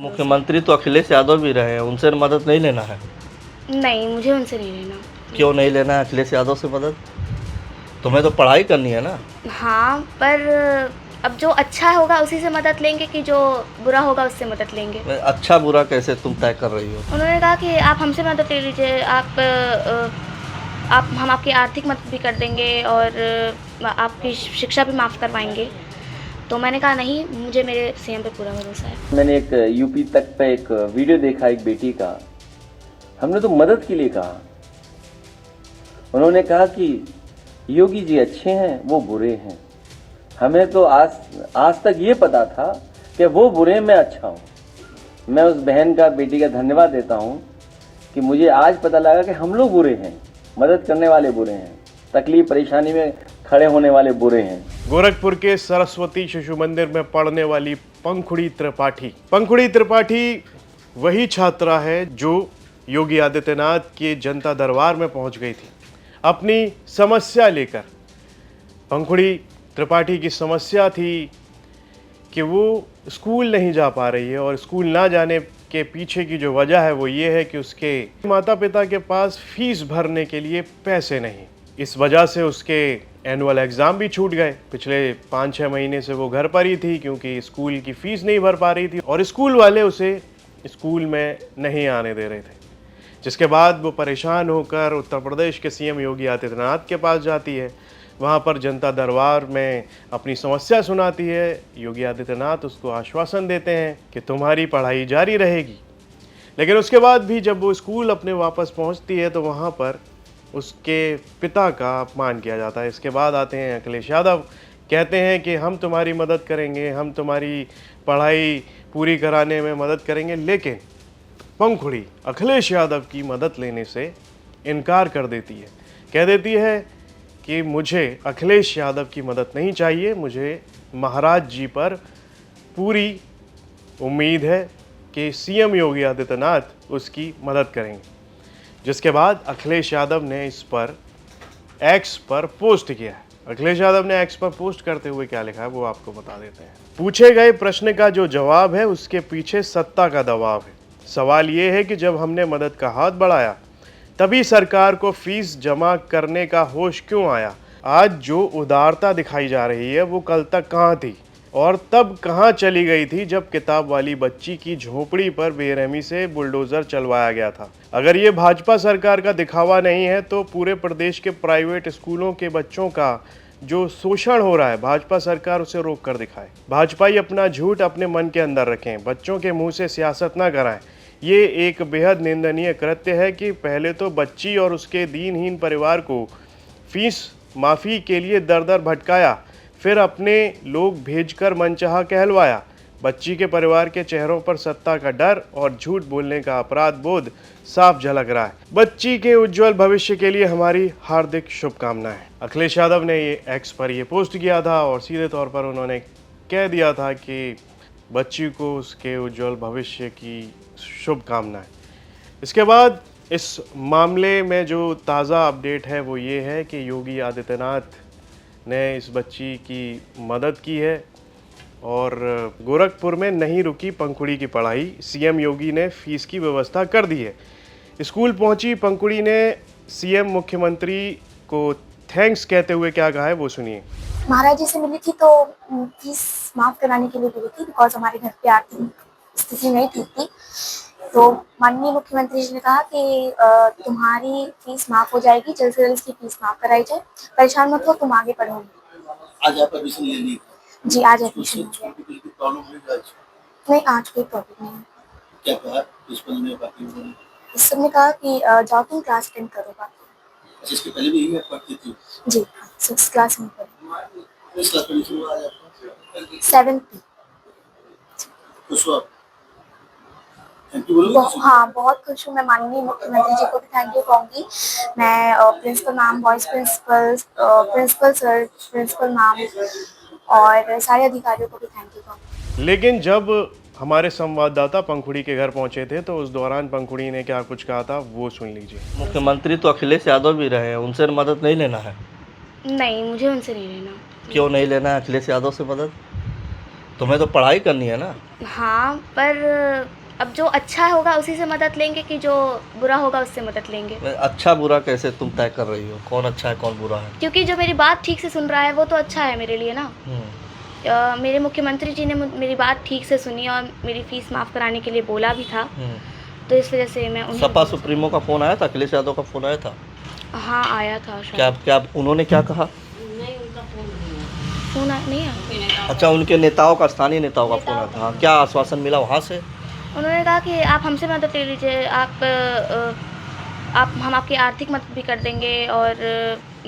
भरोसा मुख्यमंत्री तो अखिलेश यादव भी रहे हैं, उनसे मदद नहीं लेना है। नहीं, मुझे उनसे नहीं लेना। क्यों नहीं लेना है अखिलेश यादव से मदद? तुम्हें तो पढ़ाई करनी है ना। हाँ, पर अब जो अच्छा होगा उसी से मदद लेंगे कि जो बुरा होगा उससे मदद लेंगे। अच्छा बुरा कैसे तुम तय कर रही हो? उन्होंने कहा कि आप हमसे मदद ले लीजिए, आप हम आपकी आर्थिक मदद भी कर देंगे और आपकी शिक्षा भी माफ़ करवाएँगे। तो मैंने कहा नहीं, मुझे मेरे सीएम पे पूरा भरोसा है। मैंने एक यूपी तक पे एक वीडियो देखा एक बेटी का। हमने तो मदद के लिए कहा। उन्होंने कहा कि योगी जी अच्छे हैं, वो बुरे हैं। हमें तो आज तक ये पता था कि वो बुरे, मैं अच्छा हूँ। मैं उस बहन का, बेटी का धन्यवाद देता हूँ कि मुझे आज पता लगा कि हम लोग बुरे हैं, मदद करने वाले बुरे हैं, तकलीफ परेशानी में खड़े होने वाले बुरे हैं। गोरखपुर के सरस्वती शिशु मंदिर में पढ़ने वाली पंखुड़ी त्रिपाठी वही छात्रा है जो योगी आदित्यनाथ के जनता दरबार में पहुंच गई थी अपनी समस्या लेकर। पंखुड़ी त्रिपाठी की समस्या थी कि वो स्कूल नहीं जा पा रही है और स्कूल ना जाने के पीछे की जो वजह है वो ये है कि उसके माता पिता के पास फीस भरने के लिए पैसे नहीं। इस वजह से उसके एनुअल एग्ज़ाम भी छूट गए। पिछले 5-6 महीने से वो घर पर ही थी क्योंकि स्कूल की फ़ीस नहीं भर पा रही थी और स्कूल वाले उसे स्कूल में नहीं आने दे रहे थे। जिसके बाद वो परेशान होकर उत्तर प्रदेश के सीएम योगी आदित्यनाथ के पास जाती है। वहाँ पर जनता दरबार में अपनी समस्या सुनाती है। योगी आदित्यनाथ उसको आश्वासन देते हैं कि तुम्हारी पढ़ाई जारी रहेगी। लेकिन उसके बाद भी जब वो स्कूल अपने वापस पहुँचती है तो वहाँ पर उसके पिता का अपमान किया जाता है। इसके बाद आते हैं अखिलेश यादव, कहते हैं कि हम तुम्हारी मदद करेंगे, हम तुम्हारी पढ़ाई पूरी कराने में मदद करेंगे। लेकिन पंखुड़ी अखिलेश यादव की मदद लेने से इनकार कर देती है। कह देती है कि मुझे अखिलेश यादव की मदद नहीं चाहिए, मुझे महाराज जी पर पूरी उम्मीद है कि सीएम योगी आदित्यनाथ उसकी मदद करेंगे। जिसके बाद अखिलेश यादव ने इस पर एक्स पर पोस्ट किया है। अखिलेश यादव ने एक्स पर पोस्ट करते हुए क्या लिखा है वो आपको बता देते हैं। पूछे गए प्रश्न का जो जवाब है उसके पीछे सत्ता का दबाव है। सवाल ये है कि जब हमने मदद का हाथ बढ़ाया तभी सरकार को फीस जमा करने का होश क्यों आया? आज जो उदारता दिखाई जा रही है वो कल तक कहाँ थी और तब कहाँ चली गई थी जब किताब वाली बच्ची की झोपड़ी पर बेरहमी से बुलडोज़र चलवाया गया था? अगर ये भाजपा सरकार का दिखावा नहीं है तो पूरे प्रदेश के प्राइवेट स्कूलों के बच्चों का जो शोषण हो रहा है भाजपा सरकार उसे रोक कर दिखाए। भाजपाई अपना झूठ अपने मन के अंदर रखें, बच्चों के मुंह से सियासत ना कराएं। ये एक बेहद निंदनीय कृत्य है कि पहले तो बच्ची और उसके दीनहीन परिवार को फीस माफ़ी के लिए दर दर भटकाया, फिर अपने लोग भेजकर मनचाहा कहलवाया। बच्ची के परिवार के चेहरों पर सत्ता का डर और झूठ बोलने का अपराध बोध साफ झलक रहा है। बच्ची के उज्जवल भविष्य के लिए हमारी हार्दिक शुभकामनाएं। अखिलेश यादव ने ये एक्स पर ये पोस्ट किया था और सीधे तौर पर उन्होंने कह दिया था कि बच्ची को उसके उज्जवल भविष्य की शुभकामनाएं। इसके बाद इस मामले में जो ताज़ा अपडेट है वो ये है कि योगी आदित्यनाथ ने इस बच्ची की मदद की है और गोरखपुर में नहीं रुकी पंखुड़ी की पढ़ाई। सीएम योगी ने फीस की व्यवस्था कर दी है। स्कूल पहुंची पंखुड़ी ने सीएम मुख्यमंत्री को थैंक्स कहते हुए क्या कहा है वो सुनिए। महाराज जी से मिली थी तो फीस माफ कराने के लिए मिली थी, बिकॉज हमारे घर पे आर्थिक स्थिति नहीं ठीक थी। तो माननीय मुख्यमंत्री जी ने कहा कि तुम्हारी फीस माफ हो जाएगी, जल्द से जल्द इसकी फीस माफ कराई जाए, परेशान मत हो, तुम आगे पढ़ोगे। आज आप एडमिशन ले ली? जी आज एडमिशन हो गया। प्रॉब्लम हुई आज? नहीं, आज कोई प्रॉब्लम नहीं है। क्या कहा प्रिंसिपल ने, बाकी उन्होंने? सबने कहा कि जाओ तुम क्लास अटेंड करो। बाकी इसके पहले भी यही आप पढ़ती थी? जी 6th क्लास में पढ़ी। किस क्लास में एडमिशन हुआ आज आपका? 7th। खुश हो आप? थैंक यू बोलोगे? हाँ, बहुत खुश हूँ। मैं माननीय मुख्यमंत्री जी को भी थैंक यू कहूँगी। मैं principal ma'am, vice principal, principal sir, principal ma'am और सारे अधिकारियों को भी थैंक यू कहूँगी। लेकिन जब हमारे संवाददाता पंखुड़ी के घर पहुंचे थे तो उस दौरान पंखुड़ी ने क्या कुछ कहा था वो सुन लीजिए। मुख्यमंत्री तो अखिलेश यादव भी रहे हैं, उनसे मदद नहीं लेना है। नहीं, मुझे उनसे नहीं लेना। क्यों नहीं लेना है अखिलेश यादव से मदद? तुम्हें तो पढ़ाई करनी है ना। हाँ, पर अब जो अच्छा होगा उसी से मदद लेंगे कि जो बुरा होगा उससे मदद लेंगे? अच्छा बुरा कैसे तुम तय कर रही हो, कौन अच्छा है कौन बुरा है? क्योंकि जो मेरी बात ठीक से सुन रहा है वो तो अच्छा है मेरे लिए ना। मेरे मुख्यमंत्री जी ने मेरी बात ठीक से सुनी और मेरी फ़ीस माफ़ कराने के लिए बोला भी था, तो इस वजह से मैं उन्हें सपा सुप्रीमो का फोन आया था, अखिलेश यादव का फोन आया था? हाँ, आया था शायद। क्या क्या उन्होंने क्या कहा? फ़ोन नहीं आया? अच्छा, उनके नेताओं का, स्थानीय नेताओं का फोन आया था। हाँ, क्या आश्वासन मिला वहाँ से? उन्होंने कहा कि आप हमसे मदद ले लीजिए, हम आपकी आर्थिक मदद भी कर देंगे और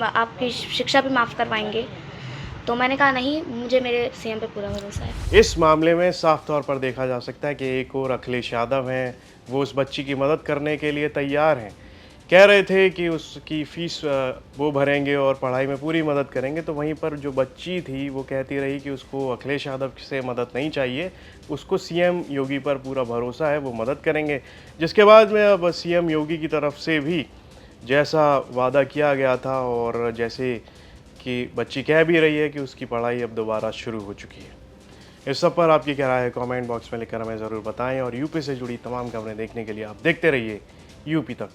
आपकी शिक्षा भी माफ़ करवाएँगे। तो मैंने कहा नहीं, मुझे मेरे सीएम पे पूरा भरोसा है। इस मामले में साफ तौर पर देखा जा सकता है कि एक और अखिलेश यादव हैं, वो उस बच्ची की मदद करने के लिए तैयार हैं। कह रहे थे कि उसकी फ़ीस वो भरेंगे और पढ़ाई में पूरी मदद करेंगे, तो वहीं पर जो बच्ची थी वो कहती रही कि उसको अखिलेश यादव से मदद नहीं चाहिए, उसको सीएम योगी पर पूरा भरोसा है, वो मदद करेंगे। जिसके बाद में अब सीएम योगी की तरफ से भी जैसा वादा किया गया था और जैसे कि बच्ची कह भी रही है कि उसकी पढ़ाई अब दोबारा शुरू हो चुकी है। इस सब पर आपकी क्या राय है, कमेंट बॉक्स में लिखकर हमें ज़रूर बताएं और यूपी से जुड़ी तमाम खबरें देखने के लिए आप देखते रहिए यूपी तक।